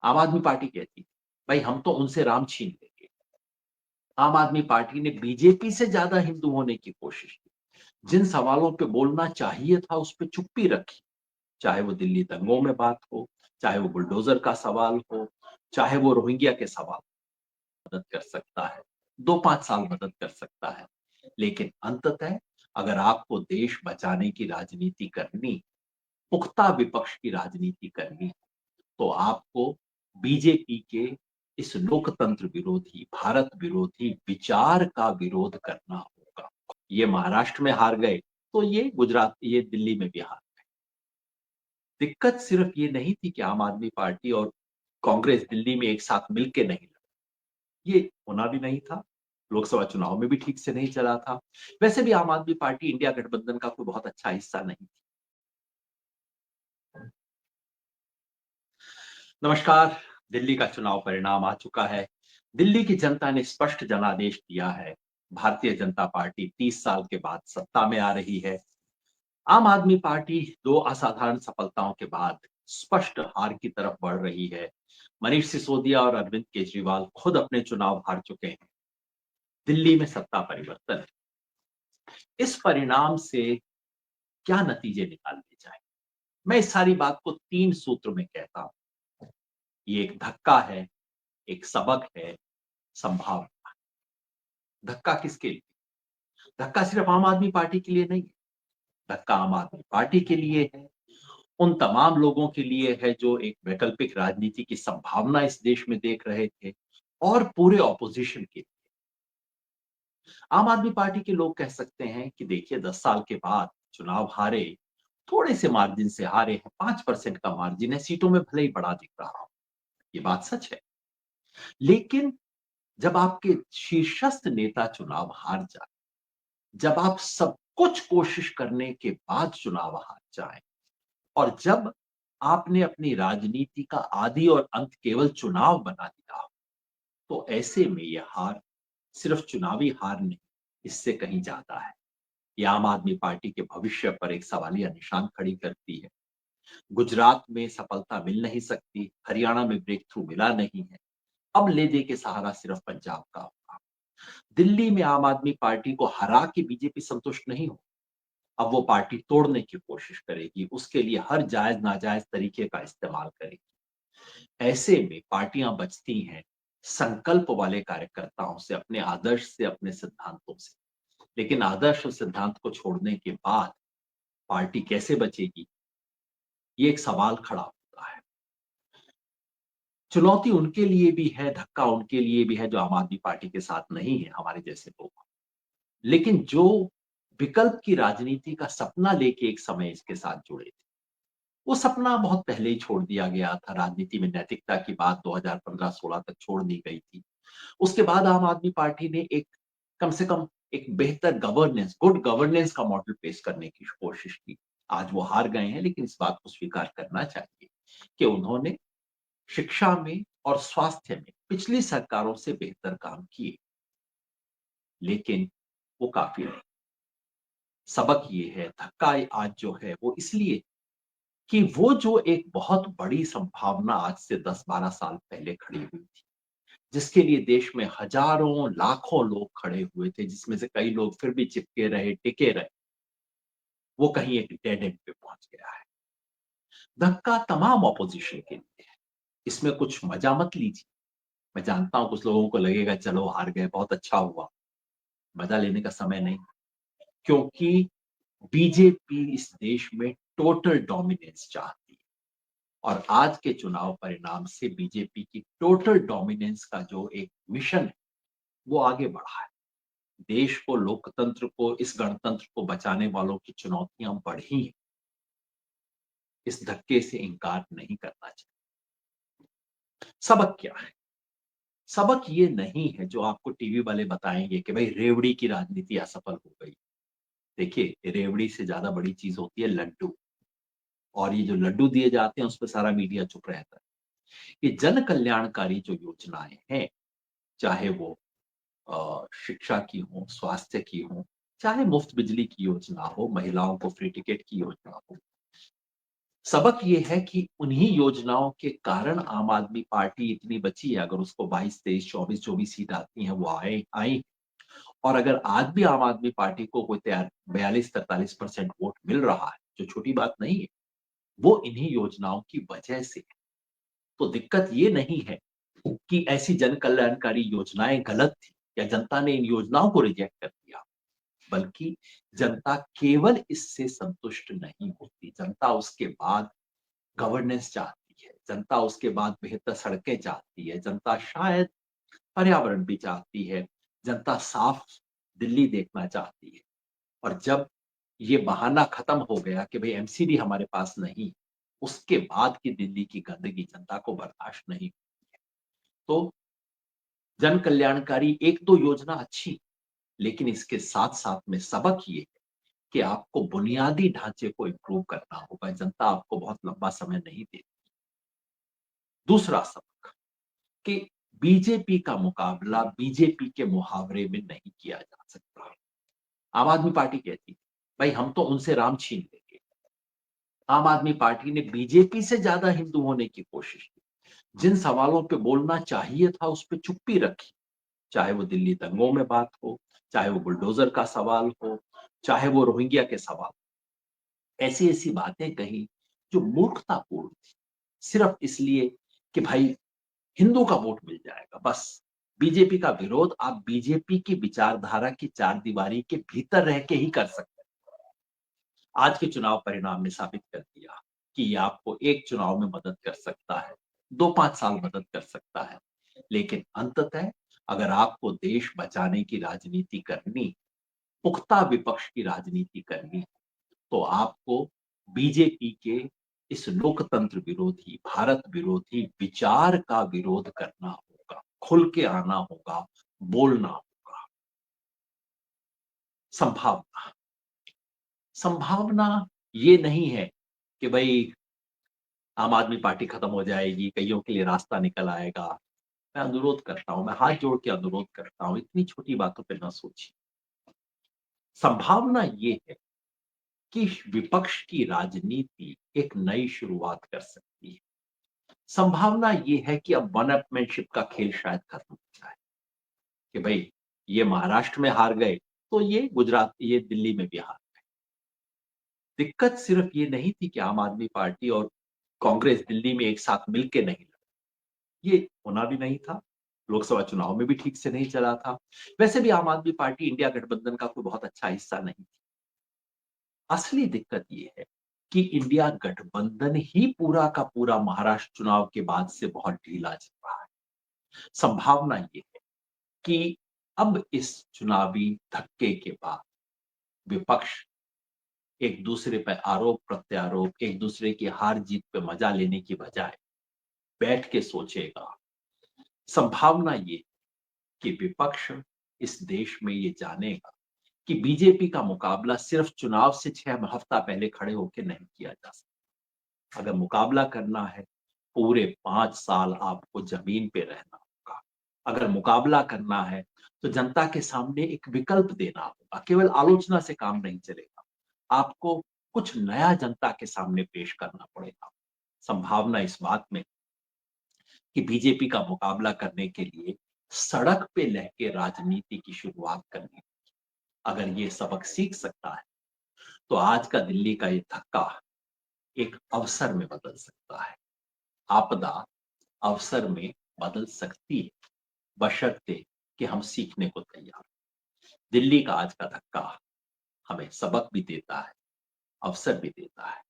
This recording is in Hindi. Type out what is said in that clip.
आम आदमी पार्टी कहती थी, भाई हम तो उनसे राम छीन लेंगे। आम आदमी पार्टी ने बीजेपी से ज्यादा हिंदू होने की कोशिश की। जिन सवालों पे बोलना चाहिए था उस पे चुप्पी रखी। चाहे वो दिल्ली दंगों में बात हो, चाहे वो बुलडोजर का सवाल हो, चाहे वो रोहिंग्या के सवाल। मदद कर सकता है, 2-5 साल मदद कर सकता है, लेकिन अंततः अगर आपको देश बचाने की राजनीति करनी, पुख्ता विपक्ष की राजनीति करनी, तो आपको बीजेपी के इस लोकतंत्र विरोधी, भारत विरोधी विचार का विरोध करना होगा। ये महाराष्ट्र में हार गए, तो ये गुजरात, ये दिल्ली में भी हार। दिक्कत सिर्फ ये नहीं थी कि आम आदमी पार्टी और कांग्रेस दिल्ली में एक साथ मिलके नहीं लड़ी। ये होना भी नहीं था। लोकसभा चुनाव में भी ठीक से नहीं चला था। वैसे भी आम आदमी पार्टी इंडिया गठबंधन का कोई बहुत अच्छा हिस्सा नहीं थी। नमस्कार। दिल्ली का चुनाव परिणाम आ चुका है। दिल्ली की जनता ने स्पष्ट जनादेश दिया है। भारतीय जनता पार्टी 30 साल के बाद सत्ता में आ रही है। आम आदमी पार्टी 2 असाधारण सफलताओं के बाद स्पष्ट हार की तरफ बढ़ रही है। मनीष सिसोदिया और अरविंद केजरीवाल खुद अपने चुनाव हार चुके हैं। दिल्ली में सत्ता परिवर्तन है। इस परिणाम से क्या नतीजे निकालने जाए? मैं इस सारी बात को 3 सूत्र में कहता हूं। ये एक धक्का है, एक सबक है, संभावना। धक्का किसके लिए? धक्का सिर्फ आम आदमी पार्टी के लिए नहीं है। धक्का आम आदमी पार्टी के लिए है, उन तमाम लोगों के लिए है जो एक वैकल्पिक राजनीति की संभावना इस देश में देख रहे थे, और पूरे ऑपोजिशन के लिए। आम आदमी पार्टी के लोग कह सकते हैं कि देखिए 10 साल के बाद चुनाव हारे, थोड़े से मार्जिन से हारे हैं, 5% का मार्जिन है, सीटों में भले ही बड़ा दिख रहा हो। ये बात सच है। लेकिन जब आपके शीर्षस्थ नेता चुनाव हार जाए, जब आप सब कुछ कोशिश करने के बाद चुनाव हार जाए, और जब आपने अपनी राजनीति का आदि और अंत केवल चुनाव बना दिया हो, तो ऐसे में यह हार सिर्फ चुनावी हार नहीं, इससे कहीं ज्यादा है। ये आम आदमी पार्टी के भविष्य पर एक सवालिया निशान खड़ी करती है। गुजरात में सफलता मिल नहीं सकती, हरियाणा में ब्रेक थ्रू मिला नहीं है, अब ले दे के सहारा सिर्फ पंजाब का होगा। दिल्ली में आम आदमी पार्टी को हरा के बीजेपी संतुष्ट नहीं हो, अब वो पार्टी तोड़ने की कोशिश करेगी, उसके लिए हर जायज नाजायज तरीके का इस्तेमाल करेगी। ऐसे में पार्टियां बचती हैं संकल्प वाले कार्यकर्ताओं से, अपने आदर्श से, अपने सिद्धांतों से। लेकिन आदर्श और सिद्धांत को छोड़ने के बाद पार्टी कैसे बचेगी, ये एक सवाल खड़ा होता है। चुनौती उनके लिए भी है, धक्का उनके लिए भी है जो आम आदमी पार्टी के साथ नहीं है, हमारे जैसे लोग। लेकिन जो विकल्प की राजनीति का सपना लेके एक समय इसके साथ जुड़े थे, वो सपना बहुत पहले ही छोड़ दिया गया था। राजनीति में नैतिकता की बात 2015-16 तक छोड़ दी गई थी। उसके बाद आम आदमी पार्टी ने एक, कम से कम एक बेहतर गवर्नेंस, गुड गवर्नेंस का मॉडल पेश करने की कोशिश की। आज वो हार गए हैं, लेकिन इस बात को स्वीकार करना चाहिए कि उन्होंने शिक्षा में और स्वास्थ्य में पिछली सरकारों से बेहतर काम किए, लेकिन वो काफी नहीं। सबक ये है, धक्का आज जो है वो इसलिए कि वो जो एक बहुत बड़ी संभावना आज से 10-12 साल पहले खड़ी हुई थी, जिसके लिए देश में हजारों लाखों लोग खड़े हुए थे, जिसमें से कई लोग फिर भी चिपके रहे, टिके रहे, वो कहीं एक डेड एंड पे पहुंच गया है। धक्का तमाम ऑपोजिशन के लिए है। इसमें कुछ मजा मत लीजिए। मैं जानता हूं कुछ लोगों को लगेगा चलो हार गए, बहुत अच्छा हुआ। मजा लेने का समय नहीं, क्योंकि बीजेपी इस देश में टोटल डोमिनेंस चाहती है, और आज के चुनाव परिणाम से बीजेपी की टोटल डोमिनेंस का जो एक मिशन है, वो आगे बढ़ा है। देश को, लोकतंत्र को, इस गणतंत्र को बचाने वालों की चुनौतियां बढ़ी हैं। इस धक्के से इंकार नहीं करना चाहिए। सबक क्या है? सबक ये नहीं है जो आपको टीवी वाले बताएंगे कि भाई रेवड़ी की राजनीति असफल हो गई। देखिए, रेवड़ी से ज्यादा बड़ी चीज होती है लड्डू, और ये जो लड्डू दिए जाते हैं उस पर सारा मीडिया चुप रहता है। ये जन कल्याणकारी जो योजनाएं हैं, चाहे वो शिक्षा की हो, स्वास्थ्य की हो, चाहे मुफ्त बिजली की योजना हो, महिलाओं को फ्री टिकट की योजना हो, सबक ये है कि उन्हीं योजनाओं के कारण आम आदमी पार्टी इतनी बची है। अगर उसको 22, 23, 24, 24 सीट आती हैं, वो आई। और अगर आज भी आम आदमी पार्टी को कोई तैयार 42-43% वोट मिल रहा है, जो छोटी बात नहीं है, वो इन्हीं योजनाओं की वजह से है। तो दिक्कत ये नहीं है कि ऐसी जन कल्याणकारी योजनाएं गलत थी या जनता ने इन योजनाओं को रिजेक्ट कर दिया, बल्कि जनता केवल इससे संतुष्ट नहीं होती। जनता उसके बाद गवर्नेंस चाहती है, जनता उसके बाद बेहतर सड़कें चाहती है, जनता शायद पर्यावरण भी चाहती है, जनता साफ दिल्ली देखना चाहती है। और जब ये बहाना खत्म हो गया कि भाई एमसीडी हमारे पास नहीं, उसके बाद की दिल्ली की गंदगी जनता को बर्दाश्त नहीं। तो जन कल्याणकारी एक दो योजना अच्छी, लेकिन इसके साथ साथ में सबक ये है कि आपको बुनियादी ढांचे को इंप्रूव करना होगा। जनता आपको बहुत लंबा समय नहीं देती। दूसरा सबक कि बीजेपी का मुकाबला बीजेपी के मुहावरे में नहीं किया जा सकता। आम आदमी पार्टी कहती है भाई हम तो उनसे राम छीन लेंगे। आम आदमी पार्टी ने बीजेपी से ज्यादा हिंदू होने की कोशिश की। जिन सवालों पे बोलना चाहिए था उस पे चुप्पी रखी, चाहे वो दिल्ली दंगों में बात हो, चाहे वो बुलडोजर का सवाल हो, चाहे वो रोहिंग्या के सवाल। ऐसी ऐसी बातें कही जो मूर्खतापूर्ण थी, सिर्फ इसलिए कि भाई हिंदू का वोट मिल जाएगा। बस बीजेपी का विरोध आप बीजेपी की विचारधारा की चार दीवारी के भीतर रह के ही कर सकते हैं। आज के चुनाव परिणाम ने साबित कर दिया कि ये आपको एक चुनाव में मदद कर सकता है, 2-5 साल मदद कर सकता है, लेकिन अंततः अगर आपको देश बचाने की राजनीति करनी, पुख्ता विपक्ष की राजनीति करनी, तो आपको बीजेपी के इस लोकतंत्र विरोधी, भारत विरोधी विचार का विरोध करना होगा, खुल के आना होगा, बोलना होगा। संभावना संभावना ये नहीं है कि भाई आम आदमी पार्टी खत्म हो जाएगी, कईयों के लिए रास्ता निकल आएगा। मैं अनुरोध करता हूं, मैं हाथ जोड़ के अनुरोध करता हूं, इतनी छोटी बातों पे ना सोचिए। संभावना ये है कि विपक्ष की राजनीति एक नई शुरुआत कर सकती है। संभावना ये है कि अब वन अपमैनशिप का खेल शायद खत्म हो जाए कि भाई ये महाराष्ट्र में हार गए तो ये गुजरात, ये दिल्ली में भी हार गए। दिक्कत सिर्फ ये नहीं थी कि आम आदमी पार्टी और कांग्रेस दिल्ली में एक साथ मिलके नहीं लड़ी, ये होना भी नहीं था। लोकसभा चुनाव में भी ठीक से नहीं चला था। वैसे भी आम आदमी पार्टी इंडिया गठबंधन का कोई बहुत अच्छा हिस्सा नहीं थी। असली दिक्कत ये है कि इंडिया गठबंधन ही पूरा का पूरा महाराष्ट्र चुनाव के बाद से बहुत ढीला चल रहा है। संभावना ये है कि अब इस चुनावी धक्के के बाद विपक्ष एक दूसरे पर आरोप प्रत्यारोप, एक दूसरे की हार जीत पे मजा लेने की बजाय बैठ के सोचेगा। संभावना ये कि विपक्ष इस देश में ये जानेगा कि बीजेपी का मुकाबला सिर्फ चुनाव से 6 हफ्ता पहले खड़े होकर नहीं किया जा सकता। अगर मुकाबला करना है, पूरे 5 साल आपको जमीन पे रहना होगा। अगर मुकाबला करना है तो जनता के सामने एक विकल्प देना होगा। केवल आलोचना से काम नहीं चलेगा, आपको कुछ नया जनता के सामने पेश करना पड़ेगा। संभावना इस बात में कि बीजेपी का मुकाबला करने के लिए सड़क पे लह के राजनीति की शुरुआत करनी। अगर ये सबक सीख सकता है तो आज का दिल्ली का ये धक्का एक अवसर में बदल सकता है। आपदा अवसर में बदल सकती है, बशर्ते कि हम सीखने को तैयार। दिल्ली का आज का धक्का हमें सबक भी देता है, अवसर भी देता है।